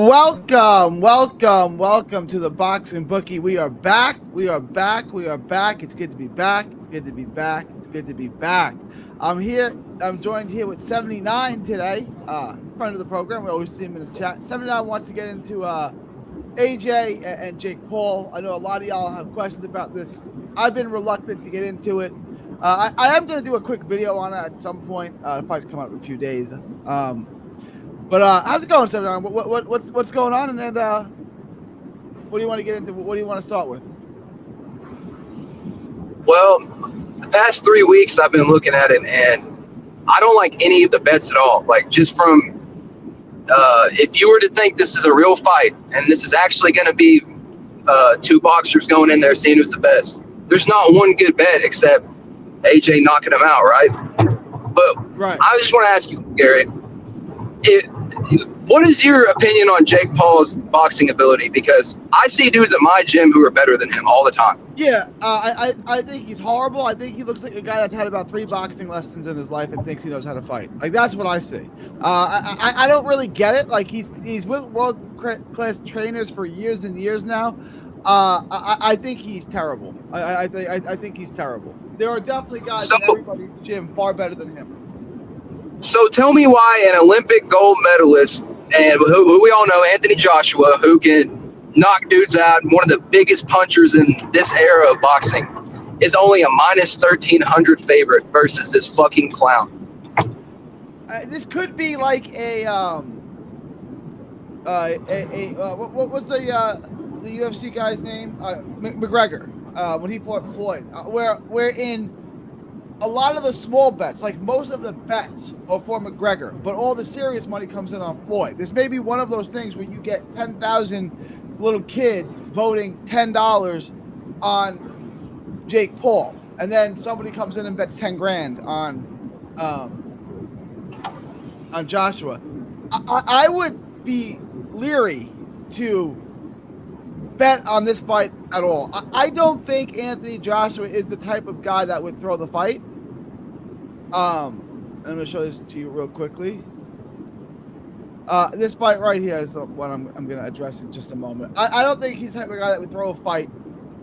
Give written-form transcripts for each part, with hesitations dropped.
Welcome to the Boxing Bookie. We are back. It's good to be back. I'm here. I'm joined here with 79 today, friend of the program. We always see him in the chat. 79 wants to get into AJ and Jake Paul. I know a lot of y'all have questions about this. I've been reluctant to get into it. I am going to do a quick video on it at some point. It'll probably come out in a few days. But how's it going, 79? What's going on? And then what do you want to get into? What do you want to start with? Well, the past 3 weeks I've been looking at it, and I don't like any of the bets at all. Like, just from if you were to think this is a real fight and this is actually going to be two boxers going in there seeing who's the best, there's not one good bet except AJ knocking him out, right? But right. I just want to ask you, Gary, what is your opinion on Jake Paul's boxing ability? Because I see dudes at my gym who are better than him all the time. Yeah, I think he's horrible. I think he looks like a guy that's had about 3 boxing lessons in his life and thinks he knows how to fight. Like, that's what I see. I don't really get it. Like, he's with world class trainers for years and years now. I think he's terrible. I think he's terrible. There are definitely guys in everybody's gym far better than him. So tell me why an Olympic gold medalist, and who we all know, Anthony Joshua, who can knock dudes out, one of the biggest punchers in this era of boxing, is only a minus 1,300 favorite versus this fucking clown. This could be like what was the UFC guy's name? McGregor, when he fought Floyd, where in a lot of the small bets, like most of the bets, are for McGregor, but all the serious money comes in on Floyd. This may be one of those things where you get 10,000 little kids voting $10 on Jake Paul, and then somebody comes in and bets 10 grand on Joshua. I would be leery to bet on this fight at all. I don't think Anthony Joshua is the type of guy that would throw the fight. I'm going to show this to you real quickly. This fight right here is what I'm going to address in just a moment. I don't think he's the type of guy that would throw a fight,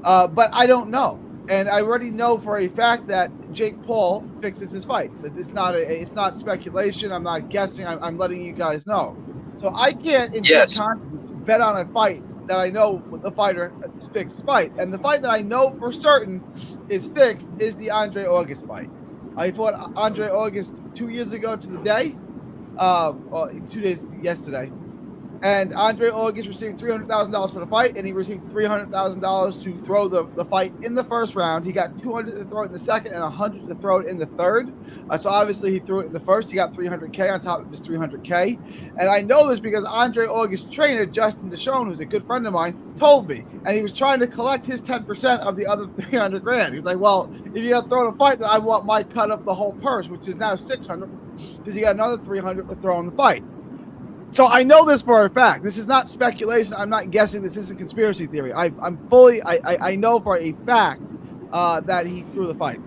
but I don't know. And I already know for a fact that Jake Paul fixes his fights. It's not speculation. I'm not guessing. I'm letting you guys know. So I can't, in good conscience, bet on a fight that I know the fighter is fixed his fight. And the fight that I know for certain is fixed is the Andre August fight. I fought Andre August 2 years ago to the day, 2 days yesterday. And Andre August received $300,000 for the fight, and he received $300,000 to throw the fight in the first round. He got $200 to throw it in the second and $100 to throw it in the third. So obviously he threw it in the first. He got $300K on top of his $300K. And I know this because Andre August's trainer, Justin Deshone, who's a good friend of mine, told me. And he was trying to collect his 10% of the other $300 grand. He was like, well, if you got to throw the fight, then I want my cut of the whole purse, which is now $600, because you got another $300 to throw in the fight. So I know this for a fact. This is not speculation. I'm not guessing. This isn't conspiracy theory. I know for a fact that he threw the fight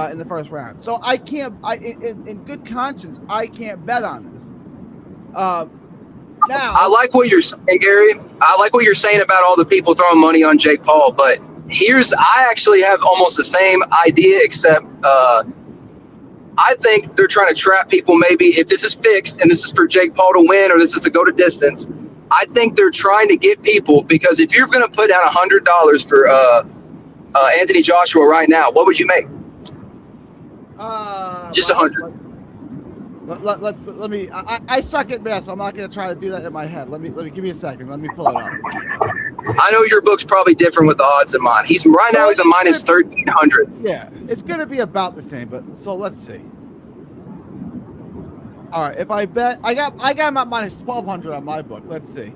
in the first round. So I can't, in good conscience, I can't bet on this. Now, I like what you're saying, Gary. I like what you're saying about all the people throwing money on Jake Paul. But I actually have almost the same idea, except I think they're trying to trap people. Maybe if this is fixed and this is for Jake Paul to win, or this is to go to distance, I think they're trying to get people, because if you're going to put down $100 for Anthony Joshua right now, what would you make? Just 100. Let me. I suck at math, so I'm not going to try to do that in my head. Let me give me a second. Let me pull it up. I know your book's probably different with the odds than mine. He's a minus 1,300. Yeah, it's going to be about the same. But so let's see. All right, if I bet, I got him at minus 1,200 on my book. Let's see.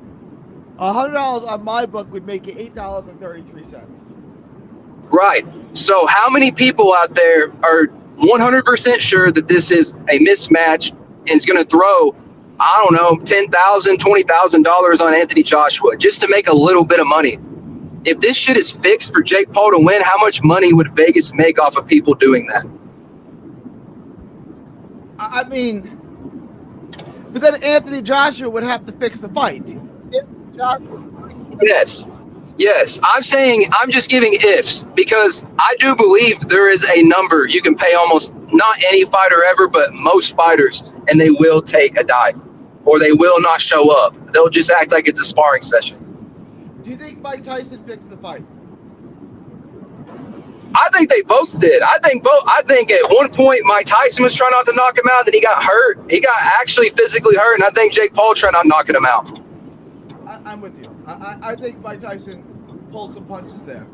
$100 on my book would make it $8.33. Right. So how many people out there are 100% sure that this is a mismatch and is going to throw, I don't know, $10,000, $20,000 on Anthony Joshua just to make a little bit of money? If this shit is fixed for Jake Paul to win, how much money would Vegas make off of people doing that? I mean, but then Anthony Joshua would have to fix the fight. Yes. Yes. I'm just giving ifs because I do believe there is a number you can pay almost not any fighter ever, but most fighters, and they will take a dive or they will not show up. They'll just act like it's a sparring session. Do you think Mike Tyson fixed the fight? I think they both did. I think at one point Mike Tyson was trying not to knock him out, then he got hurt. He got actually physically hurt, and I think Jake Paul tried not knocking him out. I'm with you. I think Mike Tyson pulled some punches there,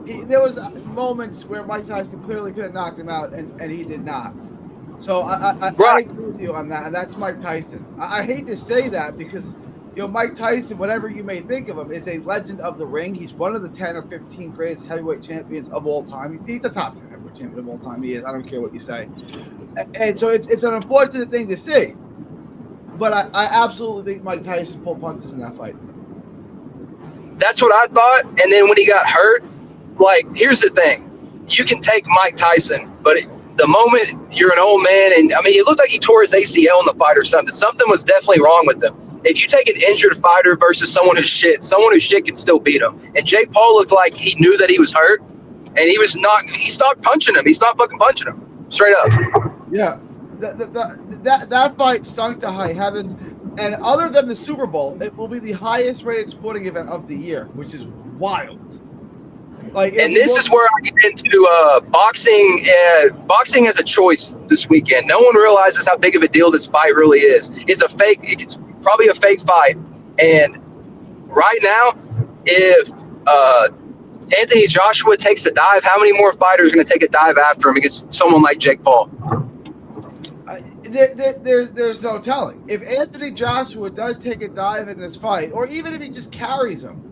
there was moments where Mike Tyson clearly could have knocked him out, and he did not. So I agree with you on that, and that's Mike Tyson. I hate to say that because Mike Tyson, whatever you may think of him, is a legend of the ring. He's one of the 10 or 15 greatest heavyweight champions of all time. He's a top 10 heavyweight champion of all time. He is. I don't care what you say. And so it's an unfortunate thing to see. But I absolutely think Mike Tyson pulled punches in that fight. That's what I thought. And then when he got hurt, here's the thing. You can take Mike Tyson, but the moment you're an old man, and I mean, it looked like he tore his ACL in the fight or something. Something was definitely wrong with him. If you take an injured fighter versus someone who's shit can still beat him. And Jake Paul looked like he knew that he was hurt, and he stopped punching him. He stopped fucking punching him. Straight up. Yeah. That fight stunk to high heavens. And other than the Super Bowl, it will be the highest rated sporting event of the year, which is wild. And this is where I get into boxing. Boxing as a choice this weekend. No one realizes how big of a deal this fight really is. It's probably a fake fight. And right now, if Anthony Joshua takes a dive, how many more fighters are going to take a dive after him against someone like Jake Paul? There's no telling. If Anthony Joshua does take a dive in this fight, or even if he just carries him,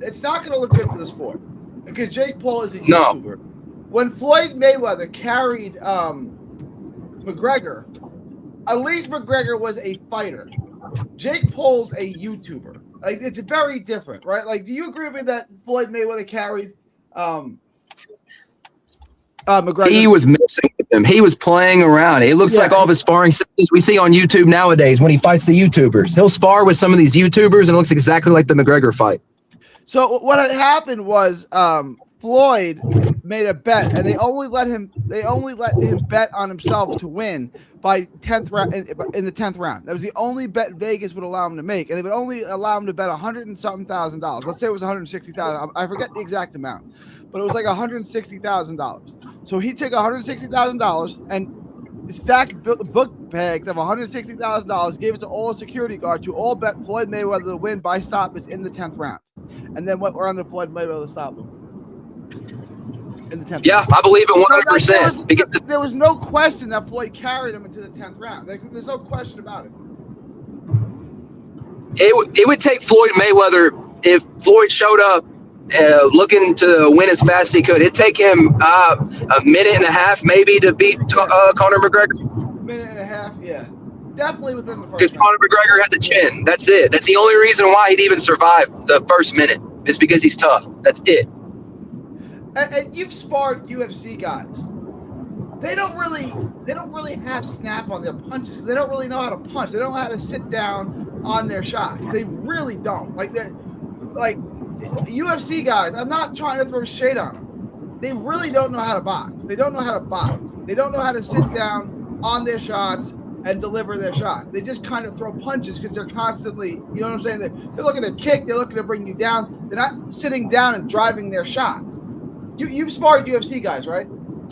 it's not going to look good for the sport because Jake Paul is a YouTuber. No. When Floyd Mayweather carried McGregor, at least McGregor was a fighter. Jake Paul's a YouTuber. It's very different, right? Do you agree with me that Floyd Mayweather carried McGregor? He was messing with him. He was playing around. It looks like all of his sparring sessions we see on YouTube nowadays when he fights the YouTubers. He'll spar with some of these YouTubers and it looks exactly like the McGregor fight. So what had happened was Floyd made a bet, and they only let him bet on himself to win by 10th round in the 10th round. That was the only bet Vegas would allow him to make, and they would only allow him to bet $100,000. Let's say it was $160,000. I forget the exact amount, but it was like $160,000. So he took $160,000 and stacked book bags of $160,000, gave it to all security guards who all bet Floyd Mayweather to win by stoppage in the 10th round, and then went around to Floyd Mayweather to stop him in the 10th round. Yeah, I believe it 100%. Because there was no question that Floyd carried him into the 10th round. There's no question about it. It would take Floyd Mayweather, if Floyd showed up looking to win as fast as he could, it'd take him a minute and a half maybe to beat Conor McGregor. Minute and a half, yeah. Definitely within the first. Because Conor McGregor has a chin. That's it. That's the only reason why he'd even survive the first minute is because he's tough. That's it. And you've sparred UFC guys. They don't really have snap on their punches because they don't really know how to punch. They don't know how to sit down on their shot. They really don't. UFC guys, I'm not trying to throw shade on them. They really don't know how to box. They don't know how to box. They don't know how to sit down on their shots and deliver their shot. They just kind of throw punches because they're constantly, you know what I'm saying? They're looking to kick. They're looking to bring you down. They're not sitting down and driving their shots. You've sparred UFC guys, right?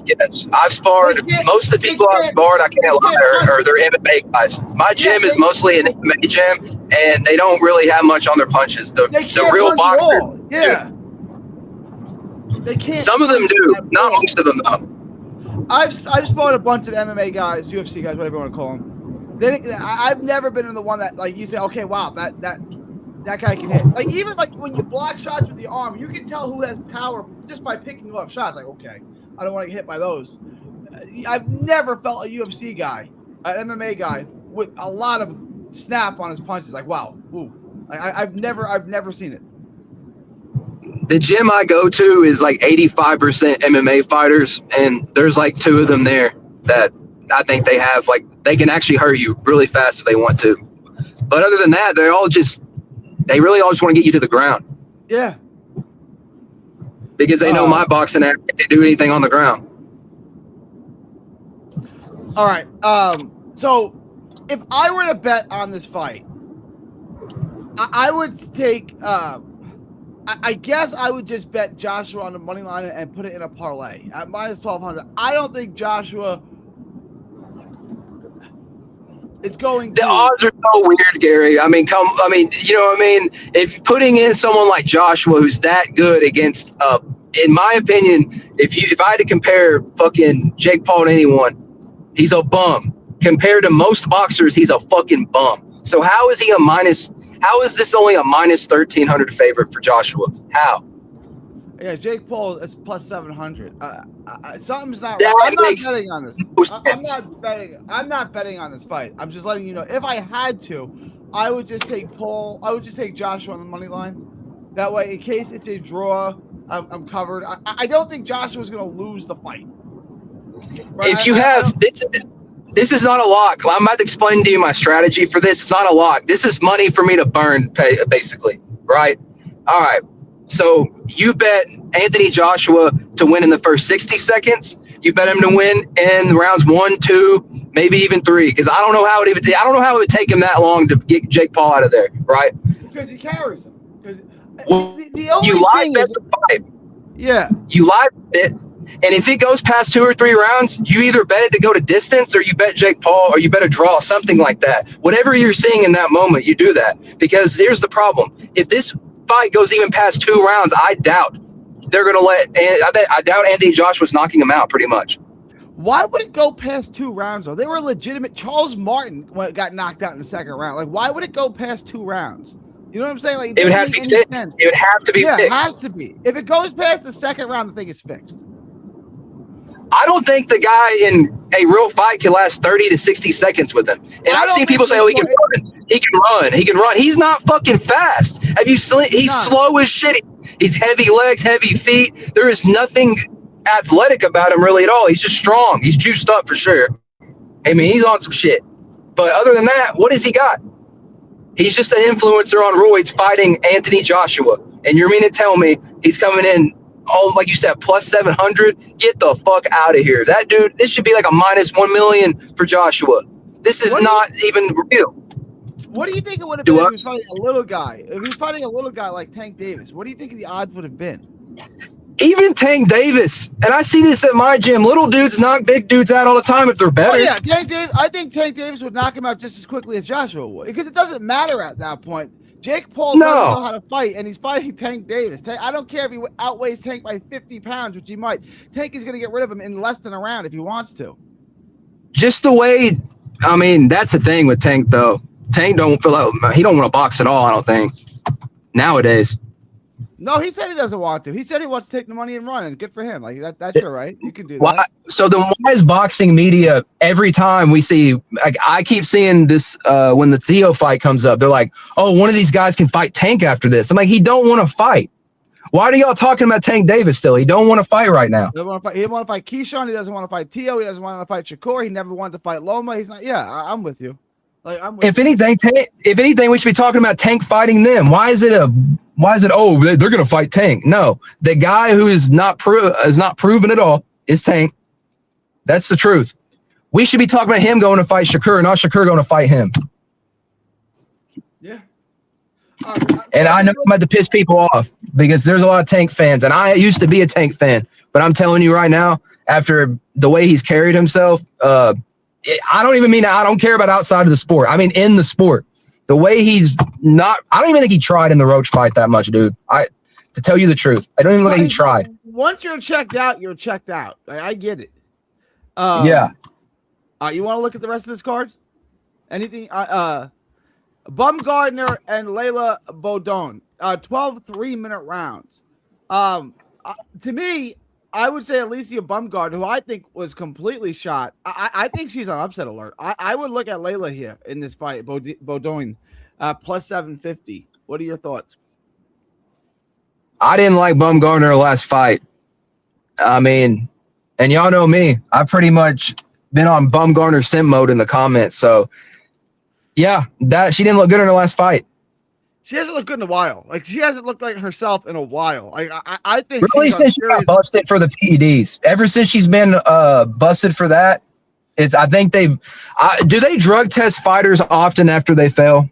Yes, I've sparred. Most of the people I've sparred, I can't lie, are they're MMA guys. My gym is mostly an MMA gym, and they don't really have much on their punches. The real boxers, yeah, they can't. Some of them do, not most of them though. I've sparred a bunch of MMA guys, UFC guys, whatever you want to call them. I've never been in the one that you say, okay, wow, that guy can hit. Even when you block shots with the arm, you can tell who has power just by picking off shots. Okay, I don't want to get hit by those. I've never felt a UFC guy, an MMA guy, with a lot of snap on his punches. Wow, ooh. I've never seen it. The gym I go to is 85% MMA fighters, and there's 2 of them there that I think they have, like, they can actually hurt you really fast if they want to. But other than that, they really all just want to get you to the ground. Yeah. Because they know my boxing act can't do anything on the ground. All right. So if I were to bet on this fight, I would take. I guess I would just bet Joshua on the money line and put it in a parlay at minus 1,200. I don't think Joshua is going. The odds are so weird, Gary. I mean, you know what I mean? If putting in someone like Joshua, who's that good against, in my opinion, if I had to compare fucking Jake Paul to anyone, he's a bum. Compared to most boxers, he's a fucking bum. So how is he a minus? How is this only a minus 1,300 favorite for Joshua? How? Yeah, Jake Paul is plus 700. Something's not That right. I'm not makes betting on this. no sense. I'm not betting on this fight. I'm just letting you know. If I had to, I would just take Paul. I would just take Joshua on the money line. That way, in case it's a draw, I'm covered. I don't think Joshua's going to lose the fight. Right? If you have this. This is not a lock. I'm about to explain to you my strategy for this. It's not a lock. This is money for me to burn, basically, right? All right. So you bet Anthony Joshua to win in the first 60 seconds. You bet him to win in rounds 1, 2, maybe even 3. Because I don't know how it would take him that long to get Jake Paul out of there, right? Because he carries him. Well, the only you live thing bet is, the fight. yeah. You live bet. And if it goes past 2 or 3 rounds, you either bet it to go to distance or you bet Jake Paul or you bet a draw, something like that. Whatever you're seeing in that moment, you do that. Because here's the problem. If this fight goes even past 2 rounds, I doubt they're going to I doubt Anthony Joshua's knocking him out pretty much. Why would it go past 2 rounds, though? They were legitimate. Charles Martin got knocked out in the second round. Like, why would it go past 2 rounds? You know what I'm saying? Like, it would have to be fixed. Sense. It would have to be fixed. It has to be. If it goes past the second round, the thing is fixed. I don't think the guy in a real fight can last 30 to 60 seconds with him. And I've seen people say, "Oh, he can run. He can run. He can run." He's not fucking fast. Have you seen? He's slow as shit. He's heavy legs, heavy feet. There is nothing athletic about him really at all. He's just strong. He's juiced up for sure. I mean, he's on some shit. But other than that, what has he got? He's just an influencer on roids fighting Anthony Joshua. And you're mean to tell me he's coming in, like you said, plus 700? Get the fuck out of here. That dude, this should be like a minus 1 million for Joshua. This is not even real. What do you think it would have been if he was fighting a little guy? If he was fighting a little guy like Tank Davis, what do you think the odds would have been? Even Tank Davis, and I see this at my gym, little dudes knock big dudes out all the time if they're better. Oh, yeah, Tank Davis. I think Tank Davis would knock him out just as quickly as Joshua would, because it doesn't matter at that point. Jake Paul doesn't know how to fight, and he's fighting Tank Davis. I don't care if he outweighs Tank by 50 pounds, which he might. Tank is going to get rid of him in less than a round if he wants to. Just the way, I mean, that's the thing with Tank, though. Tank don't feel like, he don't want to box at all, I don't think, nowadays. No, he said he doesn't want to. He said he wants to take the money and run, and good for him. Like that's your right. You can do that. So then why is boxing media every time we see, like, I keep seeing this when the Theo fight comes up, they're like, oh, one of these guys can fight Tank after this. I'm like, he don't want to fight. Why are y'all talking about Tank Davis still? He don't want to fight right now. He doesn't want to fight Keyshawn. He doesn't want to fight Tio. He doesn't want to fight Shakur. He never wanted to fight Loma. He's not. Yeah, I'm with you. Like, if anything, we should be talking about Tank fighting them. Why is it oh, they're gonna fight Tank? No, the guy who is not proven at all is Tank. That's the truth. We should be talking about him going to fight Shakur, not Shakur going to fight him. Yeah. And I know I'm about to piss people off because there's a lot of Tank fans, and I used to be a Tank fan, but I'm telling you right now, after the way he's carried himself, I don't even mean I don't care about outside of the sport. I mean in the sport. The way he's not, I don't even think he tried in the Roach fight that much, dude. To tell you the truth, I don't even look like he tried. Once you're checked out, you're checked out. I get it. Yeah. You want to look at the rest of this card? Anything? Bumgardner and Layla Bodon, 12 3-minute rounds. To me, I would say Alicia Bumgard, who I think was completely shot. I think she's on upset alert. I would look at Layla here in this fight, Bodon, plus 750. What are your thoughts? I didn't like Bumgardner last fight. I mean, and y'all know me. I pretty much been on Bumgarner simp mode in the comments. So yeah, that she didn't look good in her last fight. She hasn't looked good in a while. Like she hasn't looked like herself in a while. Like I think Really, since she got busted for the PEDs, ever since she's been busted for that, I think do they drug test fighters often after they fail?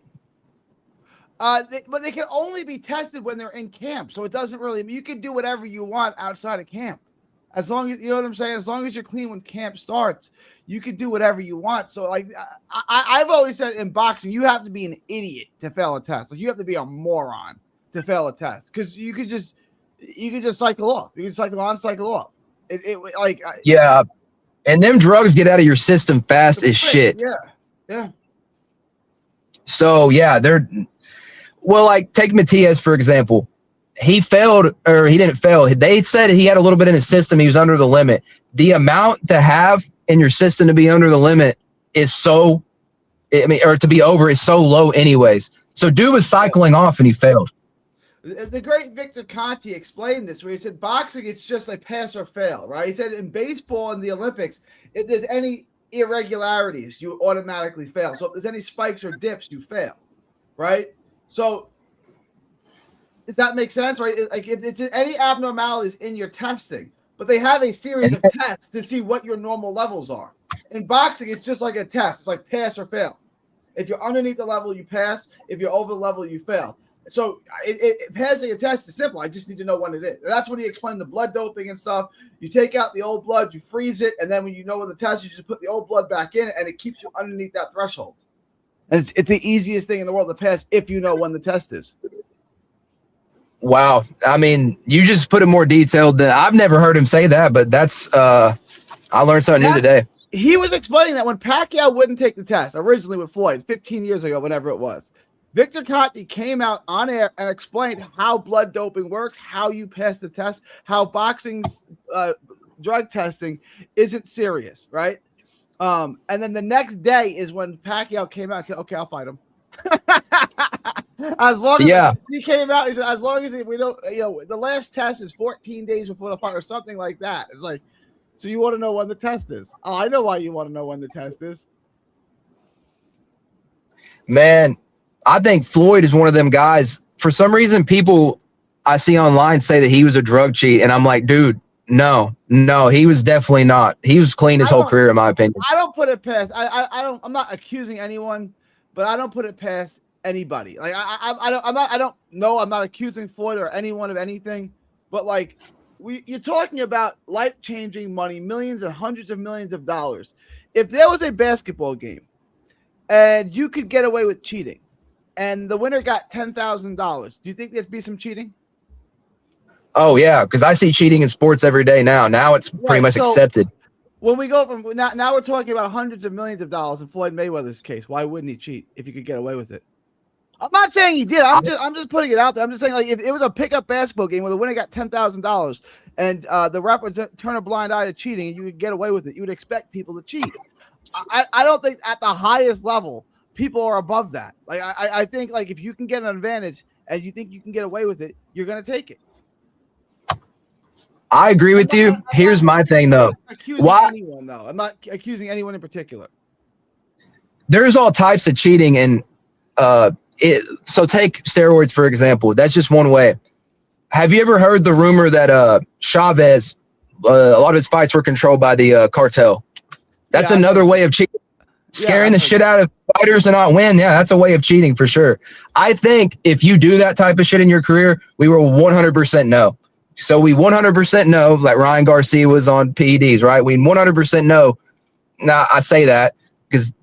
But they can only be tested when they're in camp, so it doesn't really. You can do whatever you want outside of camp, as long as you know what I'm saying. As long as you're clean when camp starts, you can do whatever you want. So, like, I've always said in boxing, you have to be an idiot to fail a test. Like, you have to be a moron to fail a test because you could just cycle off. You can cycle on, cycle off. Yeah, and them drugs get out of your system fast as shit. Yeah. So yeah, well, like take Matias for example. He failed, or he didn't fail. They said he had a little bit in his system. He was under the limit. The amount to have in your system to be under the limit is or to be over is so low anyways. So dude was cycling off and he failed. The great Victor Conte explained this, where he said boxing, it's just like pass or fail, right? He said in baseball and the Olympics, if there's any irregularities, you automatically fail. So if there's any spikes or dips, you fail, right? So does that make sense, right? Like if it's any abnormalities in your testing, but they have a series of tests to see what your normal levels are. In boxing, it's just like a test. It's like pass or fail. If you're underneath the level, you pass. If you're over the level, you fail. So passing a test is simple. I just need to know when it is. That's when he explained the blood doping and stuff. You take out the old blood, you freeze it, and then when you know when the test, you just put the old blood back in, and it keeps you underneath that threshold. And it's the easiest thing in the world to pass if you know when the test is. Wow. I mean, you just put it more detailed than I've never heard him say that, but that's I learned something new today. He was explaining that when Pacquiao wouldn't take the test originally with Floyd 15 years ago, whenever it was, Victor Conte came out on air and explained how blood doping works, how you pass the test, how boxing's drug testing isn't serious, right? And then the next day is when Pacquiao came out and said, okay, I'll fight him. As long as he came out, he said, as long as we don't, the last test is 14 days before the fight or something like that. It's like, so you want to know when the test is? Oh, I know why you want to know when the test is. Man, I think Floyd is one of them guys. For some reason, people I see online say that he was a drug cheat, and I'm like, dude, no, he was definitely not. He was clean his whole career, in my opinion. I don't put it past. I'm not accusing anyone, but I don't put it past anybody. Like I don't know. I'm not accusing Floyd or anyone of anything, but like you're talking about life-changing money, millions and hundreds of millions of dollars. If there was a basketball game and you could get away with cheating, and the winner got $10,000, do you think there'd be some cheating? Oh yeah, because I see cheating in sports every day now. Now it's pretty much accepted. When we go from now we're talking about hundreds of millions of dollars in Floyd Mayweather's case. Why wouldn't he cheat if he could get away with it? I'm not saying he did. I'm just putting it out there. I'm just saying, like, if it was a pickup basketball game where the winner got $10,000 and the ref would turn a blind eye to cheating and you could get away with it, you would expect people to cheat. I don't think at the highest level people are above that. Like I think like if you can get an advantage and you think you can get away with it, you're gonna take it. I agree with you. Here's my thing though. Anyone though? I'm not accusing anyone in particular. There's all types of cheating, and so take steroids for example. That's just one way. Have you ever heard the rumor that Chavez, a lot of his fights were controlled by the cartel? That's another way of cheating. Scaring the shit out of fighters to not win. Yeah, that's a way of cheating for sure. I think if you do that type of shit in your career, we will 100% know. So we 100% know that Ryan Garcia was on PEDs, right? We 100% know. Now, I say that because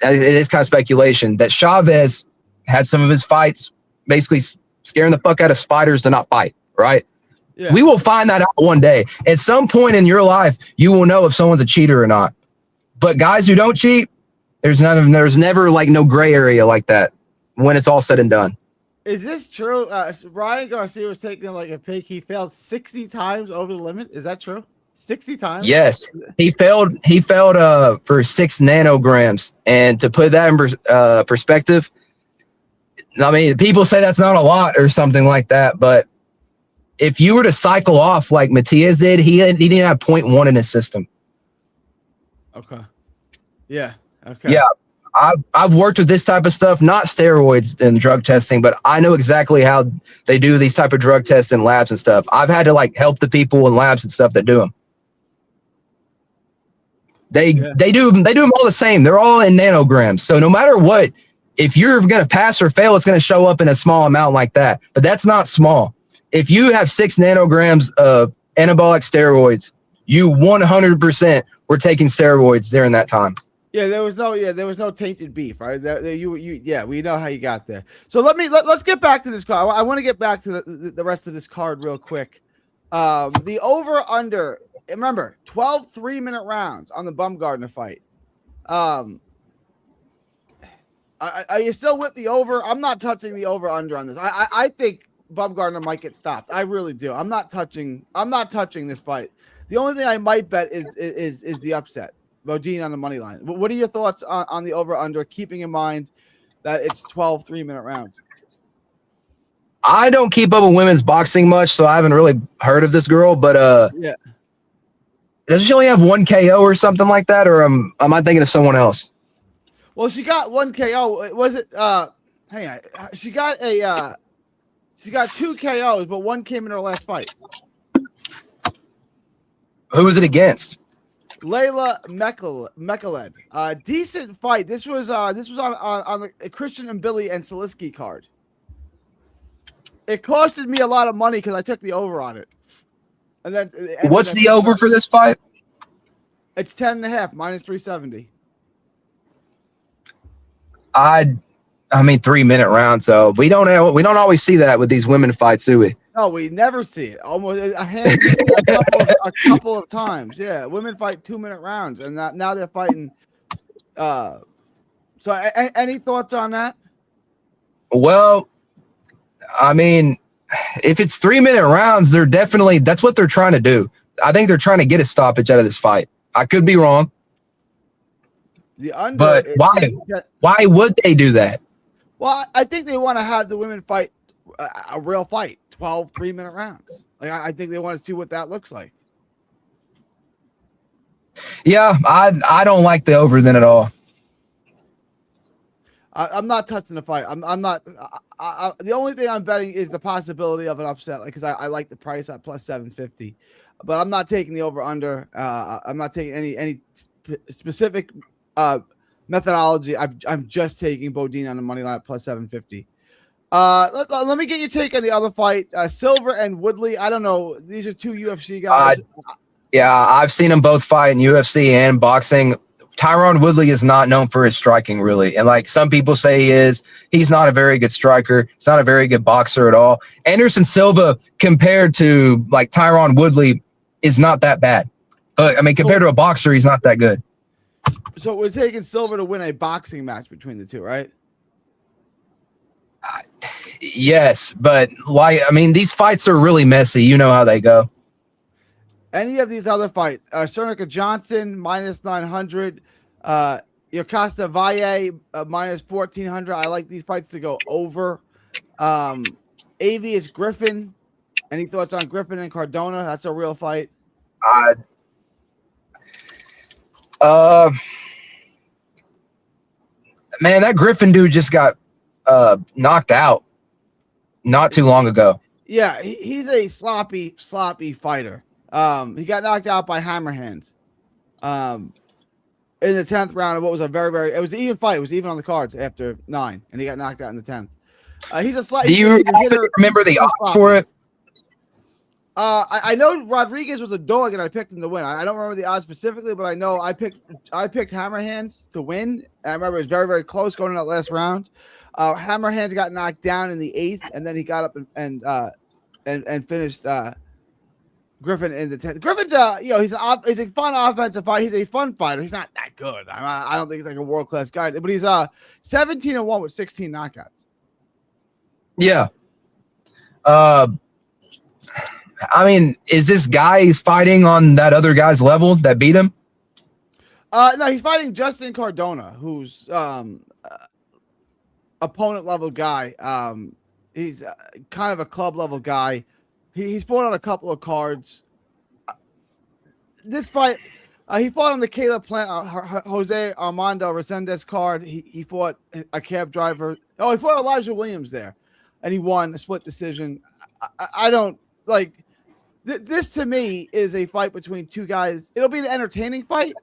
it is kind of speculation that Chavez had some of his fights basically scaring the fuck out of fighters to not fight, right? Yeah. We will find that out one day. At some point in your life, you will know if someone's a cheater or not. But guys who don't cheat, there's never like no gray area like that when it's all said and done. Is this true? Ryan Garcia was taking like a pick. He failed 60 times over the limit. Is that true? 60 times? Yes. He failed for 6 nanograms. And to put that in perspective, I mean, people say that's not a lot or something like that. But if you were to cycle off like Matias did, he didn't have 0.1 in his system. Okay. Yeah. Okay. Yeah, I've worked with this type of stuff, not steroids and drug testing, but I know exactly how they do these type of drug tests in labs and stuff. I've had to like help the people in labs and stuff that do them. Yeah. They do them all the same. They're all in nanograms. So no matter what, if you're gonna pass or fail, it's gonna show up in a small amount like that. But that's not small. If you have 6 nanograms of anabolic steroids, you 100% were taking steroids during that time. Yeah, there was no tainted beef, right? Yeah, we know how you got there. So let's get back to this card. I want to get back to the rest of this card real quick. The over under. Remember, 12 3-minute rounds on the Bumgardner fight. Are you still with the over? I'm not touching the over under on this. I think Bumgardner might get stopped. I really do. I'm not touching this fight. The only thing I might bet is the upset. Bodine on the money line. What are your thoughts on the over under, keeping in mind that it's 12 3-minute rounds? I don't keep up with women's boxing much, so I haven't really heard of this girl, but yeah. Does she only have 1 KO or something like that, or am I thinking of someone else? Well, she got 1 KO. Was it hang on. She got 2 KOs, but 1 came in her last fight. Who was it against? Layla Mekhaled. Decent fight. This was on the Christian and Billy and Salisky card. It costed me a lot of money because I took the over on it. And then what's the over for this fight? It's 10.5 minus 370. I mean 3-minute round, so we don't always see that with these women fights, do we? No, we never see it. Almost a couple of times. Yeah, women fight 2-minute rounds, and now they're fighting. So, any thoughts on that? Well, I mean, if it's 3-minute rounds, that's what they're trying to do. I think they're trying to get a stoppage out of this fight. I could be wrong. The under, but why would they do that? Well, I think they want to have the women fight a real fight, 12 3-minute rounds. Like I think they want to see what that looks like. Yeah, I don't like the over then at all. I'm not touching the fight. I'm not. The only thing I'm betting is the possibility of an upset, because I like the price at plus 750. But I'm not taking the over under. I'm not taking any specific methodology. I'm just taking Bodine on the money line at plus 750. Let me get your take on the other fight. Silver and Woodley. I don't know. These are 2 UFC guys. Yeah, I've seen them both fight in UFC and boxing. Tyron Woodley is not known for his striking, really. And like some people say he is, he's not a very good striker. He's not a very good boxer at all. Anderson Silva, compared to like Tyron Woodley, is not that bad. But I mean, compared to a boxer, he's not that good. So we're taking Silva to win a boxing match between the two, right? Yes, but why? I mean, these fights are really messy. You know how they go. Any of these other fights, Cernica Johnson minus 900, Yokasta Valle minus 1400. I like these fights to go over. Avius Griffin. Any thoughts on Griffin and Cardona? That's a real fight. Man, that Griffin dude just got knocked out not too long ago. Yeah, he's a sloppy fighter. He got knocked out by Hammer Hands in the 10th round of what was a very it was an even fight. It was even on the cards after 9, and he got knocked out in the 10th. He's a slight. Do you remember the odds for it? I know Rodriguez was a dog, and I picked him to win. I don't remember the odds specifically, but I know I picked Hammer Hands to win. I remember it was very close going in that last round. Hammer Hands got knocked down in the 8th, and then he got up and finished Griffin in the 10th. Griffin's he's a fun offensive fighter. He's a fun fighter. He's not that good. I don't think he's like a world-class guy, but he's 17-1 with 16 knockouts. Yeah. I mean, is this guy he's fighting on that other guy's level that beat him? No, he's fighting Justin Cardona, who's opponent level guy. He's kind of a club level guy. He's fought on a couple of cards. This fight, He fought on the Caleb Plant, Jose Armando Resendez card. He fought a cab driver. Oh, he fought Elijah Williams there, and he won a split decision. I don't like this. To me, is a fight between two guys. It'll be an entertaining fight,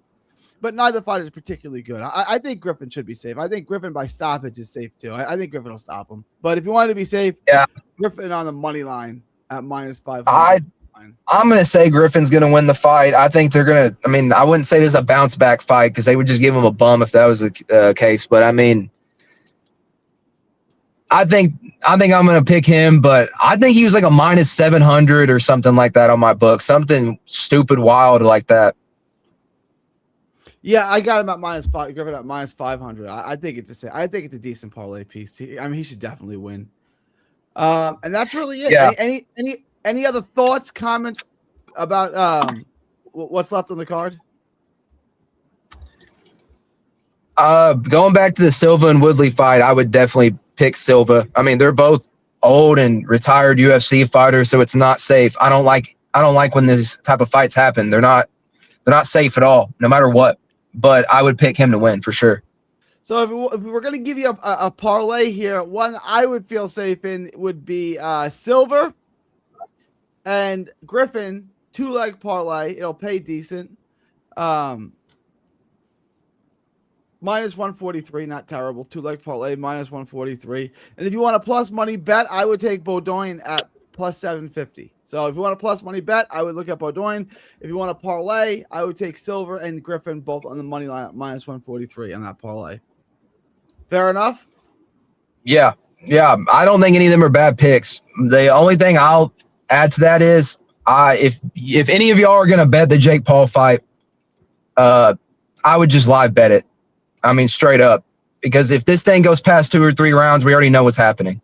but neither fight is particularly good. I think Griffin should be safe. I think Griffin by stoppage is safe too. I think Griffin will stop him. But if you want to be safe, yeah, Griffin on the money line at -500. I'm going to say Griffin's going to win the fight. I think they're going to – I mean, I wouldn't say there's a bounce-back fight because they would just give him a bum if that was the case. But, I mean, I think I'm going to pick him, but I think he was like a -700 or something like that on my book. Something stupid wild like that. Yeah, I got him at -5. Griffin at -500. I think it's a decent parlay piece. He should definitely win. And that's really it. Yeah. Any other thoughts, comments about what's left on the card? Going back to the Silva and Woodley fight, I would definitely pick Silva. I mean, they're both old and retired UFC fighters, so it's not safe. I don't like when this type of fights happen. They're not safe at all, no matter what. But I would pick him to win for sure. So if we were going to give you a parlay here, one I would feel safe in would be Silva and Griffin, 2-leg parlay. It'll pay decent. -143, not terrible. 2-leg parlay, -143. And if you want a plus money bet, I would take Beaudoin at +750. So if you want a plus money bet, I would look at Beaudoin. If you want a parlay, I would take Silva and Griffin both on the money line at -143 on that parlay. Fair enough? Yeah. I don't think any of them are bad picks. The only thing I'll add to that is if any of y'all are going to bet the Jake Paul fight, I would just live bet it. I mean, straight up. Because if this thing goes past 2 or 3 rounds, we already know what's happening.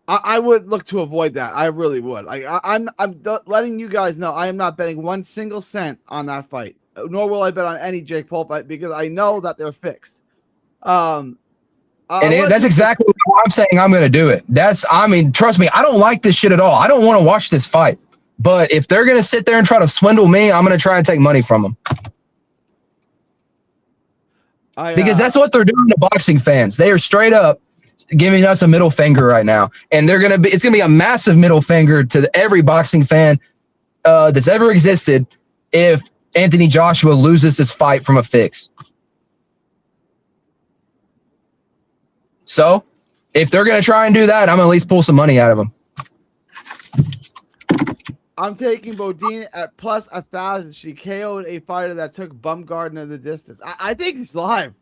I would look to avoid that. I really would. I'm letting you guys know I am not betting 1 single cent on that fight, nor will I bet on any Jake Paul fight because I know that they're fixed. That's exactly what I'm saying. I'm going to do it. Trust me, I don't like this shit at all. I don't want to watch this fight. But if they're going to sit there and try to swindle me, I'm going to try and take money from them. Because that's what they're doing to boxing fans. They are straight up giving us a middle finger right now. And it's going to be a massive middle finger to every boxing fan that's ever existed if Anthony Joshua loses this fight from a fix. So, if they're going to try and do that, I'm going to at least pull some money out of them. I'm taking Bodine at +1,000. She KO'd a fighter that took Bumgarner the distance. I think it's live.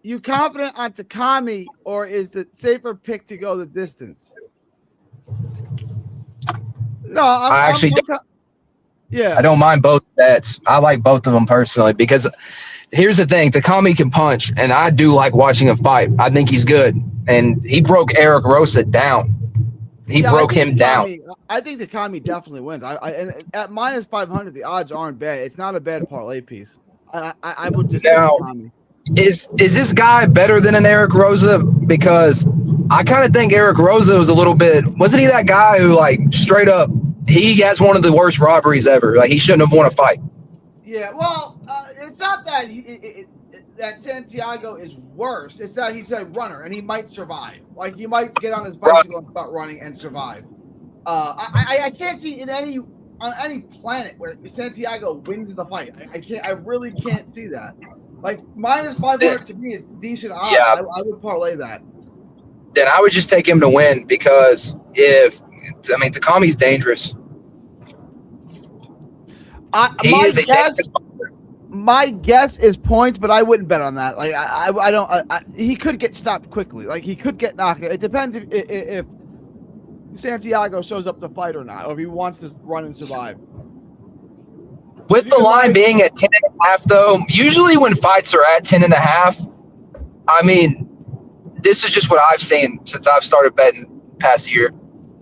You confident on Takami, or is the safer pick to go the distance? No, I don't mind both bets. I like both of them personally because here's the thing. Takami can punch, and I do like watching him fight. I think he's good, and he broke Eric Rosa down. He broke him down. I think Takami definitely wins. And at -500, the odds aren't bad. It's not a bad parlay piece. I would just say Takami. Is this guy better than an Eric Rosa? Because I kind of think Eric Rosa was a little bit. Wasn't he that guy who straight up? He has one of the worst robberies ever. He shouldn't have won a fight. Yeah, well, it's not that that Santiago is worse. It's that he's a runner and he might survive. He might get on his bicycle and start running and survive. I can't see on any planet where Santiago wins the fight. I really can't see that. -500 to me is decent odds. Yeah. I would parlay that. Then I would just take him to win because Takami's dangerous. My guess is points, but I wouldn't bet on that. I don't. He could get stopped quickly. He could get knocked. It depends if Santiago shows up to fight or not, or if he wants to run and survive. With the line being at 10.5, though, usually when fights are at 10.5, this is just what I've seen since I've started betting past year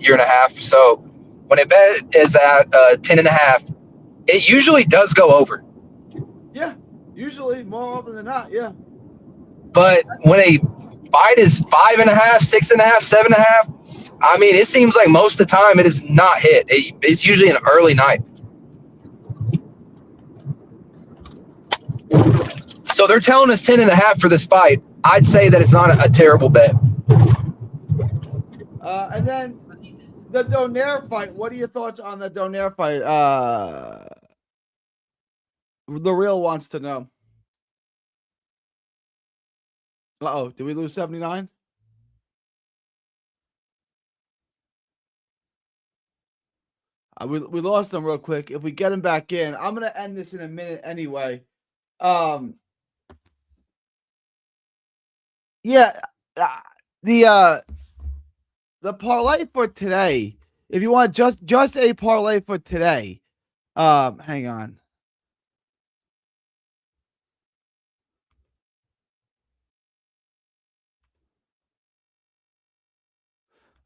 and a half. So when a bet is at 10.5, it usually does go over. Yeah, usually more often than not. Yeah. But when a fight is 5.5, 6.5, 7.5, it seems like most of the time it is not hit. It's usually an early night. So they're telling us 10.5 for this fight. I'd say that it's not a terrible bet. And then the Donaire fight. What are your thoughts on the Donaire fight? The Real wants to know. Uh-oh, did we lose 79? We lost him real quick. If we get him back in, I'm gonna end this in a minute anyway. Yeah, the parlay for today. If you want just a parlay for today, hang on.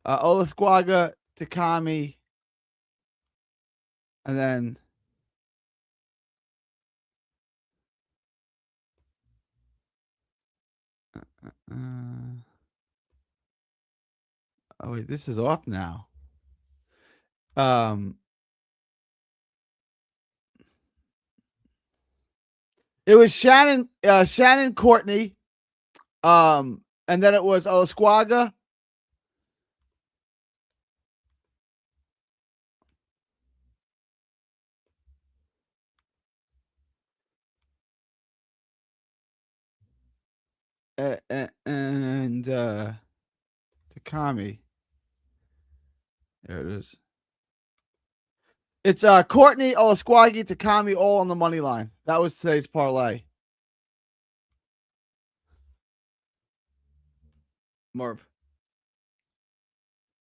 Olasquaga, Takami, and then oh wait, this is off now. It was Shannon Courtney, and then it was Olasquaga. And Takami. There it is. It's Courtney, Olasquaga, Takami, all on the money line. That was today's parlay. Merv.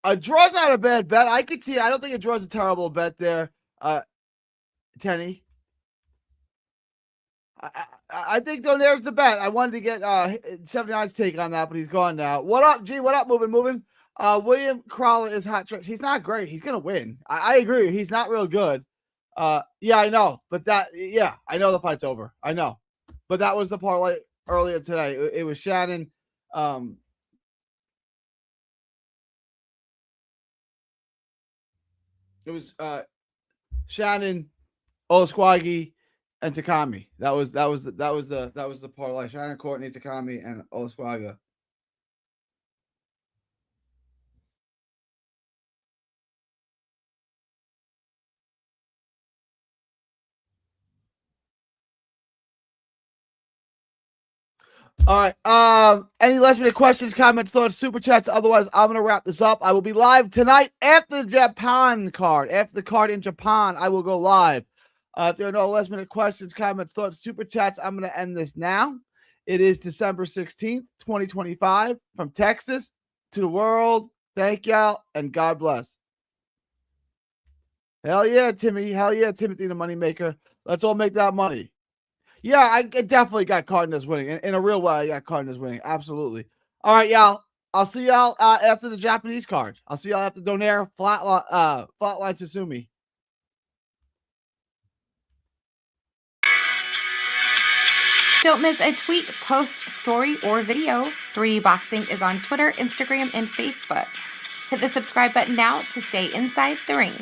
A draw's not a bad bet. I could see. I don't think a draw's a terrible bet there. Tenny. I think Donaire's the bet. I wanted to get 79's take on that, but he's gone now. What up, G? What up? Moving. William Crawler is hot. He's not great. He's gonna win. I agree. He's not real good. Yeah, I know. But I know the fight's over. I know. But that was the parlay earlier today. It was Shannon. It was Shannon, Olasquaga, and Takami. That was the parlay. Shannon, Courtney, Takami, and Olasquaga. All right. Any last minute questions, comments, thoughts, super chats? Otherwise, I'm gonna wrap this up. I will be live tonight after the Japan card. After the card in Japan, I will go live. If there are no last minute questions, comments, thoughts, super chats, I'm gonna end this now. It is December 16th, 2025, from Texas to the world. Thank y'all, and God bless. Hell yeah, Timmy. Hell yeah, Timothy the Moneymaker. Let's all make that money. Yeah, I definitely got Cardinals winning. In a real way, I got Cardinals winning. Absolutely. All right, y'all. I'll see y'all after the Japanese card. I'll see y'all after Donaire Flatline Susumi. Don't miss a tweet, post, story, or video. 3D Boxing is on Twitter, Instagram, and Facebook. Hit the subscribe button now to stay inside the ring.